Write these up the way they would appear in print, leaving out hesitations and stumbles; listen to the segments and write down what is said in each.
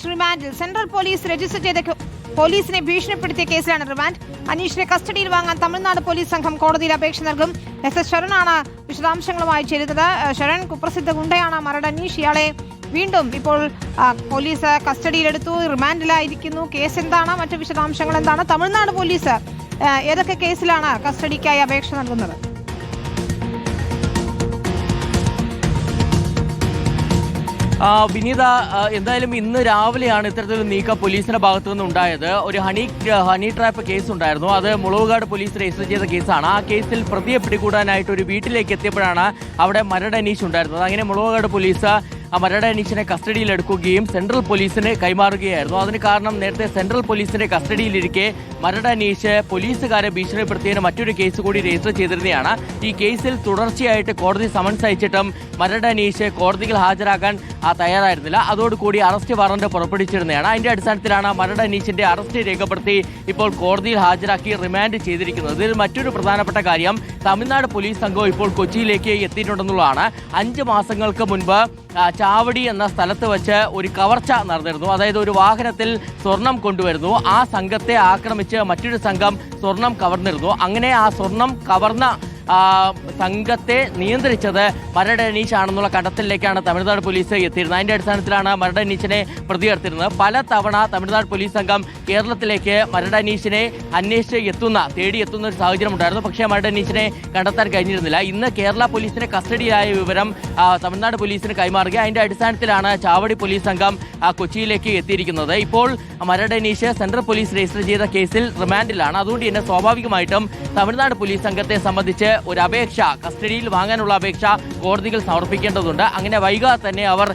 അനീഷ് റിമാൻഡിൽ. Central police register ചെയ്ത പോലീസിനെ ഭീഷണിപ്പെടുത്തിയ കേസിലാണ് റിമാൻഡ്. അനീഷിനെ കസ്റ്റഡിയിൽ വാങ്ങാൻ തമിഴ്നാട് പോലീസ് സംഘം കോടതിയിൽ അപേക്ഷ നൽകും. എസ് ശരണാണ് വിശദാംശങ്ങളുമായി ചേരുന്നത്. ശരൺ, കുപ്രസിദ്ധ ഗുണ്ടയാണ് മരട് അനീഷ്. ഇയാളെ വീണ്ടും ഇപ്പോൾ പോലീസ് കസ്റ്റഡിയിലെടുത്തു, റിമാൻഡിലായിരിക്കുന്നു. കേസ് എന്താണ്, മറ്റു വിശദാംശങ്ങൾ എന്താണ്? തമിഴ്നാട് പോലീസ് ഏതൊക്കെ കേസിലാണ് കസ്റ്റഡിക്കായി അപേക്ഷ നൽകുന്നത്? വിനീത, എന്തായാലും ഇന്ന് രാവിലെയാണ് ഇത്തരത്തിലൊരു നീക്കം പോലീസിന്റെ ഭാഗത്തു നിന്നുണ്ടായത്. ഒരു ഹണി ട്രാപ്പ് കേസ് ഉണ്ടായിരുന്നു. അത് മുളവുകാട് പോലീസ് രജിസ്റ്റർ ചെയ്ത കേസാണ്. ആ കേസിൽ പ്രതിയെ പിടികൂടാനായിട്ട് ഒരു വീട്ടിലേക്ക് എത്തിയപ്പോഴാണ് അവിടെ മരട് അനീഷ് ഉണ്ടായിരുന്നത്. അങ്ങനെ മുളവുകാട് പോലീസ് മരട് അനീഷിനെ കസ്റ്റഡിയിലെടുക്കുകയും സെൻട്രൽ പോലീസിന് കൈമാറുകയായിരുന്നു. അതിന് കാരണം നേരത്തെ സെൻട്രൽ പോലീസിന്റെ കസ്റ്റഡിയിലിരിക്കെ മരട് അനീഷ് പോലീസുകാരെ ഭീഷണിപ്പെടുത്തിയതിന് മറ്റൊരു കേസ് കൂടി രജിസ്റ്റർ ചെയ്തിരുന്നതാണ്. ഈ കേസിൽ തുടർച്ചയായിട്ട് കോടതി സമൻസ് അയച്ചിട്ടും മരട് അനീഷ് കോടതിയിൽ ഹാജരാകാൻ തയ്യാറായിരുന്നില്ല. അതോടുകൂടി അറസ്റ്റ് വാറന്റ് പുറപ്പെടുവിച്ചിരുന്നതാണ്. അതിന്റെ അടിസ്ഥാനത്തിലാണ് മരട് അനീഷിന്റെ അറസ്റ്റ് രേഖപ്പെടുത്തി ഇപ്പോൾ കോടതിയിൽ ഹാജരാക്കി റിമാൻഡ് ചെയ്തിരിക്കുന്നത്. ഇതിൽ മറ്റൊരു പ്രധാനപ്പെട്ട കാര്യം, തമിഴ്നാട് പോലീസ് സംഘം ഇപ്പോൾ കൊച്ചിയിലേക്ക് എത്തിയിട്ടുണ്ടെന്നുള്ളതാണ്. 5 മാസങ്ങൾക്ക് മുൻപ് ചാവടി എന്ന സ്ഥലത്ത് വെച്ച് ഒരു കവർച്ച നടന്നിരുന്നു. അതായത് ഒരു വാഹനത്തിൽ സ്വർണം കൊണ്ടുവരുന്നു. ആ സംഘത്തെ ആക്രമിച്ച് മറ്റൊരു സംഘം സ്വർണം കവർന്നിരുന്നു. അങ്ങനെ ആ സ്വർണം കവർന്ന സംഘത്തെ നിയന്ത്രിച്ചത് മരട് അനീഷ് ആണെന്നുള്ള കണ്ടെത്തലിലേക്കാണ് തമിഴ്നാട് പോലീസ് എത്തിയിരുന്നത്. അതിന്റെ അടിസ്ഥാനത്തിലാണ് മരട് അനീഷിനെ പ്രതിയെടുത്തിരുന്നത്. പല തവണ തമിഴ്നാട് പോലീസ് സംഘം കേരളത്തിലേക്ക് മരട് അനീഷിനെ തേടി എത്തുന്ന ഒരു സാഹചര്യം ഉണ്ടായിരുന്നു. പക്ഷേ മരട് അനീഷിനെ കണ്ടെത്താൻ കഴിഞ്ഞിരുന്നില്ല. ഇന്ന് കേരള പോലീസിന്റെ കസ്റ്റഡിയിലായ വിവരം തമിഴ്നാട് പോലീസിന് കൈമാറുക. അതിന്റെ അടിസ്ഥാനത്തിലാണ് ചാവടി പോലീസ് സംഘം കൊച്ചിയിലേക്ക് എത്തിയിരിക്കുന്നത്. ഇപ്പോൾ Maradu Aneesh central police register ചെയ്ത കേസിൽ റിമാൻഡിലാണ്. അതുകൊണ്ട് തന്നെ സ്വാഭാവികമായിട്ടും തമിഴ്നാട് പോലീസ് സംഘത്തെ സംബന്ധിച്ച് ഒരു അപേക്ഷ, കസ്റ്റഡിയിൽ വാങ്ങാനുള്ള അപേക്ഷ കോടതിയിൽ സമർപ്പിക്കേണ്ടതുണ്ട്. അങ്ങനെ വൈകാതെ തന്നെ അവർ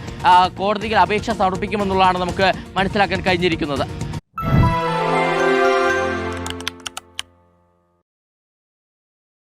കോടതിയിൽ അപേക്ഷ സമർപ്പിക്കുമെന്നുള്ളതാണ് നമുക്ക് മനസ്സിലാക്കാൻ കഴിഞ്ഞിരിക്കുന്നത്.